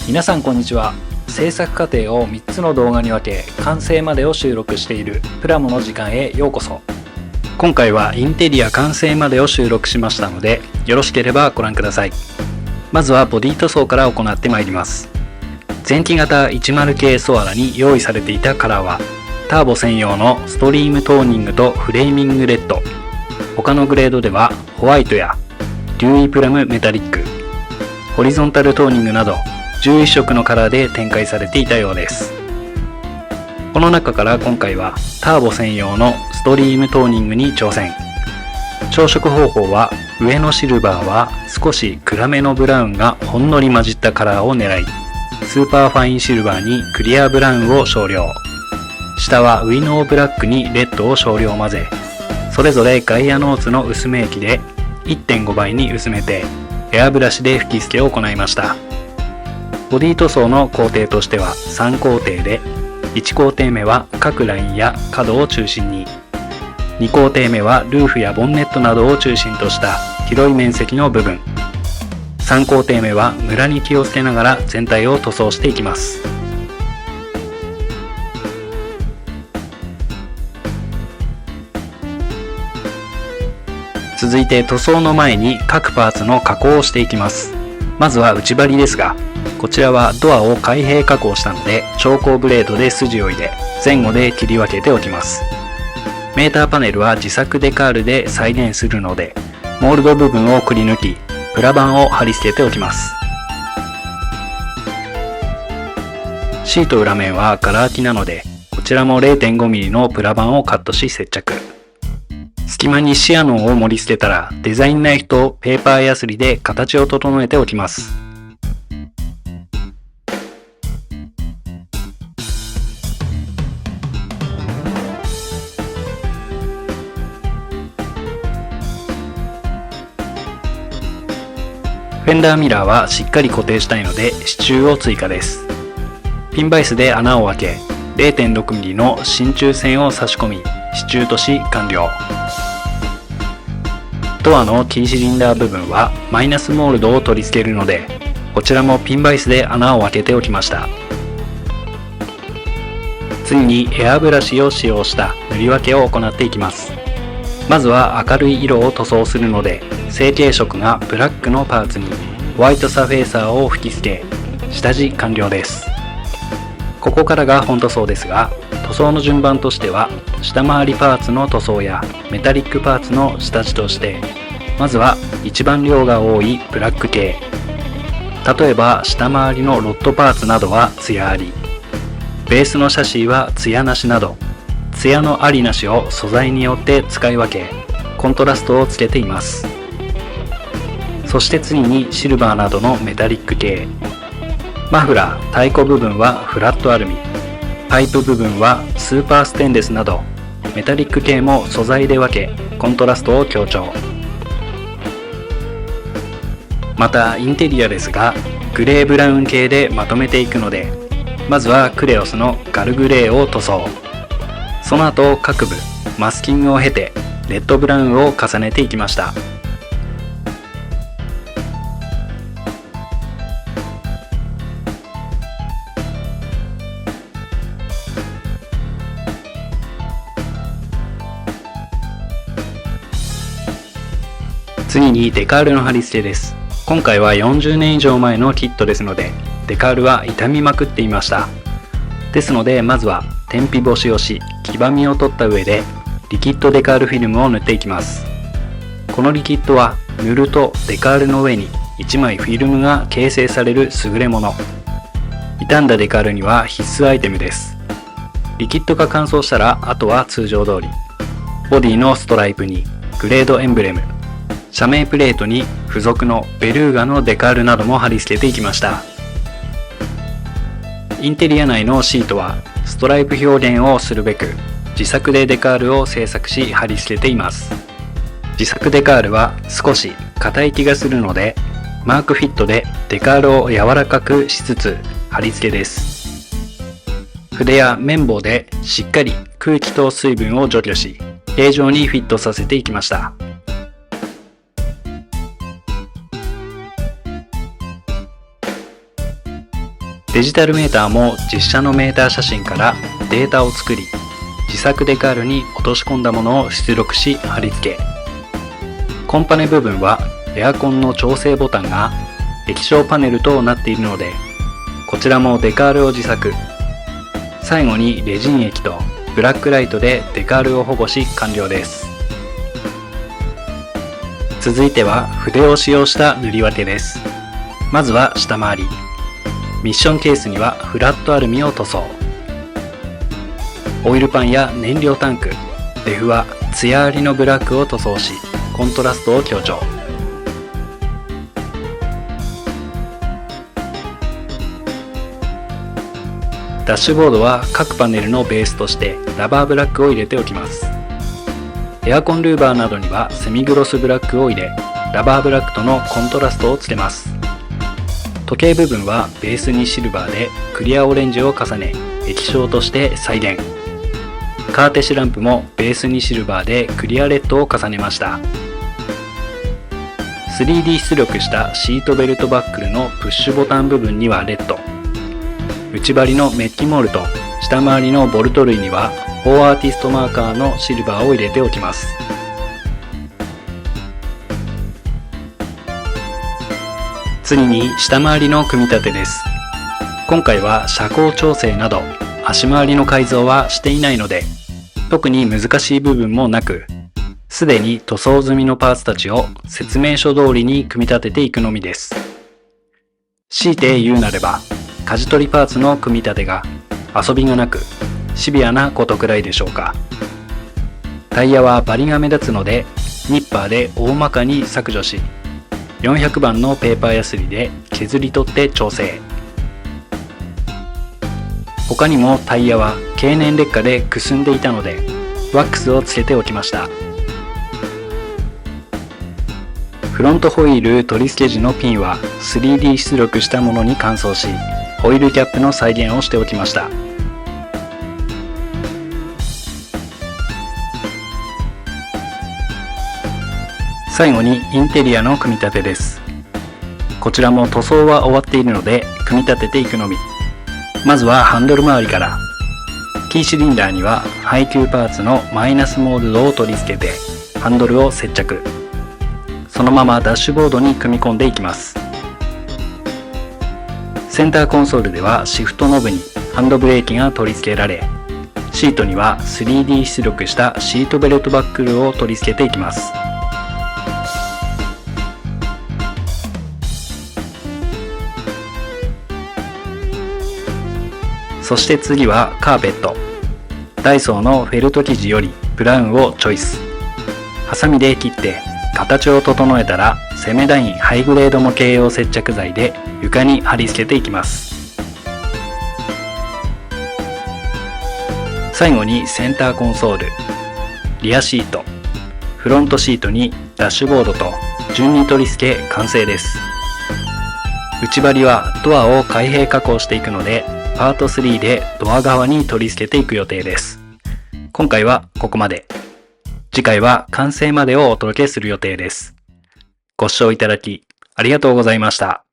皆さんこんにちは。制作過程を3つの動画に分け完成までを収録しているプラモの時間へようこそ。今回はインテリア完成までを収録しましたので、よろしければご覧ください。まずはボディ塗装から行ってまいります。前期型10系ソアラに用意されていたカラーはターボ専用のストリームトーニングとフレーミングレッド、他のグレードではホワイトやデューイプラムメタリック、ホリゾンタルトーニングなど11色のカラーで展開されていたようです。この中から今回はターボ専用のストリームトーニングに挑戦。調色方法は上のシルバーは少し暗めのブラウンがほんのり混じったカラーを狙い、スーパーファインシルバーにクリアブラウンを少量、下はウィノーブラックにレッドを少量混ぜ、それぞれガイアノーツの薄め液で 1.5 倍に薄めてエアブラシで吹き付けを行いました。ボディ塗装の工程としては3工程で、1工程目は各ラインや角を中心に、2工程目はルーフやボンネットなどを中心とした広い面積の部分、3工程目はムラに気をつけながら全体を塗装していきます。続いて塗装の前に各パーツの加工をしていきます。まずは内張りですが、こちらはドアを開閉加工したので調光ブレードで筋を入れ、前後で切り分けておきます。メーターパネルは自作デカールで再現するので、モールド部分をくり抜き、プラ板を貼り付けておきます。シート裏面はガラ空きなので、こちらも 0.5mm のプラ板をカットし接着。隙間にシアノンを盛り付けたらデザインナイフとペーパーヤスリで形を整えておきます。フェンダーミラーはしっかり固定したいので支柱を追加です。ピンバイスで穴を開け 0.6mm の真鍮線を差し込み支柱とし完了。ドアのキーシリンダー部分はマイナスモールドを取り付けるので、こちらもピンバイスで穴を開けておきました。次にエアブラシを使用した塗り分けを行っていきます。まずは明るい色を塗装するので、成型色がブラックのパーツにホワイトサフェーサーを吹き付け、下地完了です。ここからが本塗装ですが、塗装の順番としては下回りパーツの塗装やメタリックパーツの下地として、まずは一番量が多いブラック系、例えば下回りのロッドパーツなどはツヤあり、ベースのシャシーはツヤなしなど、ツヤのありなしを素材によって使い分け、コントラストをつけています。そして次にシルバーなどのメタリック系、マフラー、太鼓部分はフラットアルミ、パイプ部分はスーパーステンレスなどメタリック系も素材で分けコントラストを強調。またインテリアですがグレーブラウン系でまとめていくので、まずはクレオスのガルグレーを塗装、その後各部マスキングを経てレッドブラウンを重ねていきました。次にデカールの貼り付けです。今回は40年以上前のキットですので、デカールは傷みまくっていました。ですのでまずは天日干しをし、黄ばみを取った上でリキッドデカールフィルムを塗っていきます。このリキッドは塗るとデカールの上に1枚フィルムが形成される優れもの。傷んだデカールには必須アイテムです。リキッドが乾燥したら、あとは通常通りボディのストライプにグレードエンブレム、社名プレートに付属のベルーガのデカールなども貼り付けていきました。インテリア内のシートはストライプ表現をするべく自作でデカールを製作し貼り付けています。自作デカールは少し硬い気がするので、マークフィットでデカールを柔らかくしつつ貼り付けです。筆や綿棒でしっかり空気と水分を除去し、形状にフィットさせていきました。デジタルメーターも実写のメーター写真からデータを作り、自作デカールに落とし込んだものを出力し貼り付け、コンパネ部分はエアコンの調整ボタンが液晶パネルとなっているので、こちらもデカールを自作。最後にレジン液とブラックライトでデカールを保護し完了です。続いては筆を使用した塗り分けです。まずは下回り。ミッションケースにはフラットアルミを塗装。オイルパンや燃料タンク、デフは艶ありのブラックを塗装し、コントラストを強調。ダッシュボードは各パネルのベースとしてラバーブラックを入れておきます。エアコンルーバーなどにはセミグロスブラックを入れ、ラバーブラックとのコントラストをつけます。時計部分はベースにシルバーでクリアオレンジを重ね、液晶として再現。カーテシランプもベースにシルバーでクリアレッドを重ねました。3D 出力したシートベルトバックルのプッシュボタン部分にはレッド。内張りのメッキモールと下回りのボルト類には4アーティストマーカーのシルバーを入れておきます。次に下回りの組み立てです。今回は車高調整など足回りの改造はしていないので、特に難しい部分もなく、すでに塗装済みのパーツたちを説明書通りに組み立てていくのみです。強いて言うなれば、舵取りパーツの組み立てが遊びがなくシビアなことくらいでしょうか。タイヤはバリが目立つのでニッパーで大まかに削除し、400番のペーパーヤスリで削り取って調整。他にもタイヤは経年劣化でくすんでいたのでワックスをつけておきました。フロントホイール取り付け時のピンは 3D 出力したものに換装し、ホイールキャップの再現をしておきました。最後にインテリアの組み立てです。こちらも塗装は終わっているので組み立てていくのみ。まずはハンドル周りから。キーシリンダーには配給パーツのマイナスモールドを取り付けてハンドルを接着。そのままダッシュボードに組み込んでいきます。センターコンソールではシフトノブにハンドブレーキが取り付けられ、シートには 3D 出力したシートベルトバックルを取り付けていきます。そして次はカーペット。ダイソーのフェルト生地よりブラウンをチョイス。ハサミで切って形を整えたらセメダインハイグレード模型用接着剤で床に貼り付けていきます。最後にセンターコンソール、リアシート、フロントシートにダッシュボードと順に取り付け完成です。内張りはドアを開閉加工していくのでパート3でドア側に取り付けていく予定です。今回はここまで。次回は完成までをお届けする予定です。ご視聴いただきありがとうございました。